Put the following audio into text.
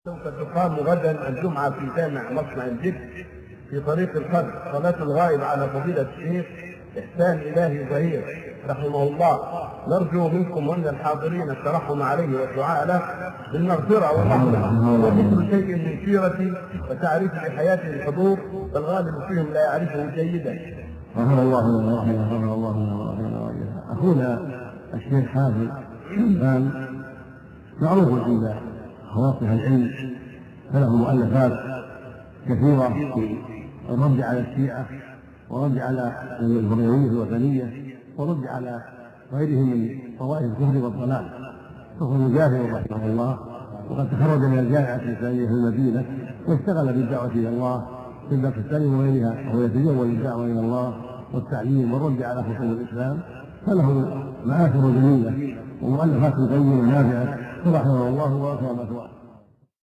سوف تقام غدا الجمعة في جامع مصنع الجد في طريق القدر صلاة الغائب على فضيلة الشيخ إحسان إلهي ظهير رحمه الله. نرجو منكم ومن الحاضرين الترحم عليه والدعاء له بالمغفرة والرحمة وذكر شيء من سيرته وتعريف لحياته الحضور، فالغالب فيهم لا يعرفه جيدا. رحمه الله رحمه الله. أخونا الشيخ حافظ كان معروف عند خواص العلم، فله مؤلفات كثيرة في الرد على الشيعة ورد على البريوية الوثنية ورد على غيرهم من طوائف الكفر والضلال. فهو مجاهد رحمه الله، وقد تخرج من الجامعة الإسلامية في المدينة واشتغل بالدعوة إلى الله في الباكستان وغيرها، وهو يتجول الدعوة إلى الله والتعليم والرد على خصوم الإسلام، فله مآثر جميلة ومؤلفات قيمة نافعة رحمه الله وأكرم مثواه.